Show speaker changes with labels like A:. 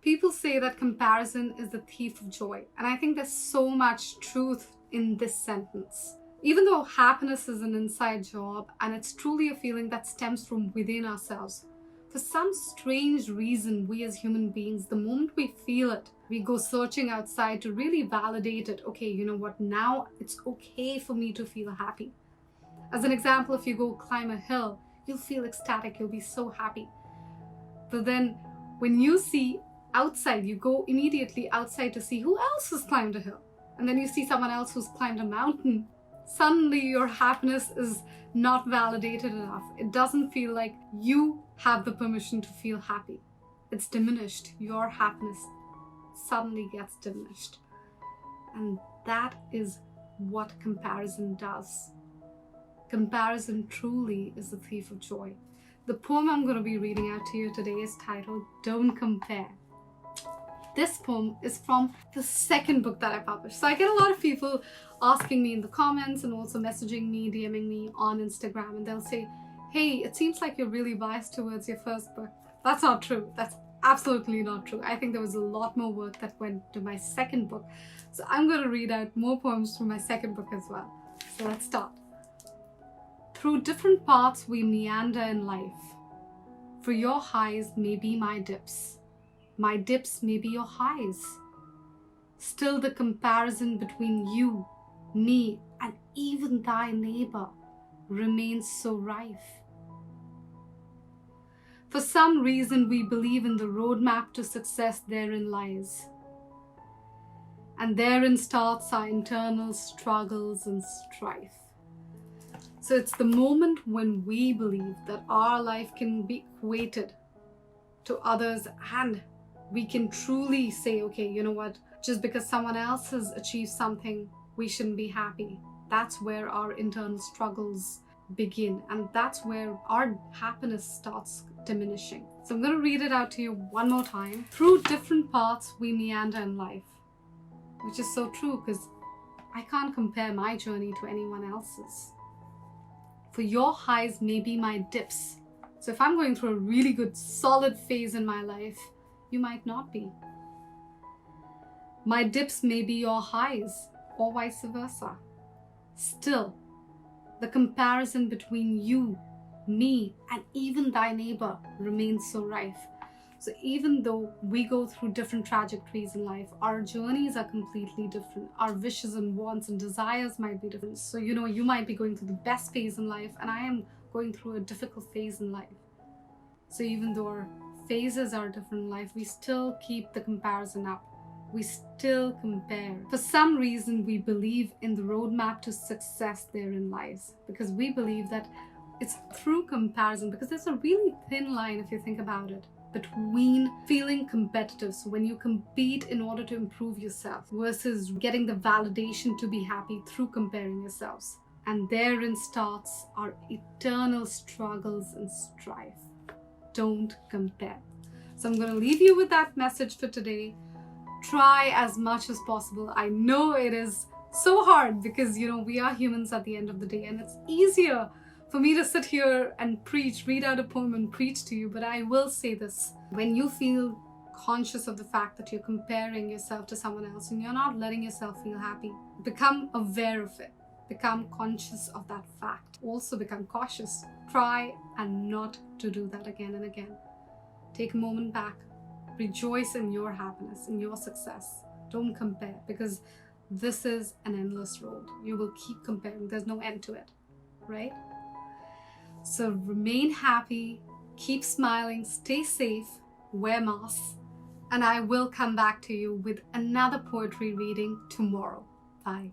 A: People say that comparison is the thief of joy, and I think there's so much truth in this sentence. Even though happiness is an inside job and it's truly a feeling that stems from within ourselves, for some strange reason, we as human beings, the moment we feel it, we go searching outside to really validate it. Okay, you know what? Now it's okay for me to feel happy. As an example, if you go climb a hill, you'll feel ecstatic, you'll be so happy. But then when you see outside, you go immediately outside to see who else has climbed a hill. And then you see someone else who's climbed a mountain. Suddenly your happiness is not validated enough. It doesn't feel like you have the permission to feel happy. It's diminished. Your happiness suddenly gets diminished. And that is what comparison does. Comparison truly is the thief of joy. The poem I'm going to be reading out to you today is titled Don't Compare. This poem is from the second book that I published. So I get a lot of people asking me in the comments and also messaging me, DMing me on Instagram, and they'll say, hey, it seems like you're really biased towards your first book. That's not true. That's absolutely not true. I think there was a lot more work that went to my second book. So I'm going to read out more poems from my second book as well. So let's start. Through different paths we meander in life. For your highs may be my dips. My dips may be your highs. Still the comparison between you, me, and even thy neighbor remains so rife. For some reason we believe in the roadmap to success therein lies. And therein starts our internal struggles and strife. So it's the moment when we believe that our life can be equated to others and we can truly say, okay, you know what, just because someone else has achieved something, we shouldn't be happy. That's where our internal struggles begin, and that's where our happiness starts diminishing. So I'm going to read it out to you one more time. Through different paths we meander in life, which is so true because I can't compare my journey to anyone else's. For your highs may be my dips. So if I'm going through a really good solid phase in my life, you might not be. My dips may be your highs, or vice versa. Still, the comparison between you, me, and even thy neighbor remains so rife. So even though we go through different trajectories in life, our journeys are completely different. Our wishes and wants and desires might be different. So you might be going through the best phase in life, and I am going through a difficult phase in life. So even though our phases are different in life, we still keep the comparison up. We still compare. For some reason, we believe in the roadmap to success therein lies, because we believe that it's through comparison, because there's a really thin line, if you think about it, between feeling competitive, so when you compete in order to improve yourself, versus getting the validation to be happy through comparing yourselves. And therein starts our eternal struggles and strife. Don't compare. So I'm going to leave you with that message for today. Try as much as possible. I know it is so hard because, we are humans at the end of the day, and it's easier for me to sit here and preach, read out a poem and preach to you. But I will say this, when you feel conscious of the fact that you're comparing yourself to someone else and you're not letting yourself feel happy, become aware of it. Become conscious of that fact. Also become cautious. Try and not to do that again and again. Take a moment back. Rejoice in your happiness, in your success. Don't compare, because this is an endless road. You will keep comparing. There's no end to it, right? So remain happy, keep smiling, stay safe, wear masks, and I will come back to you with another poetry reading tomorrow. Bye.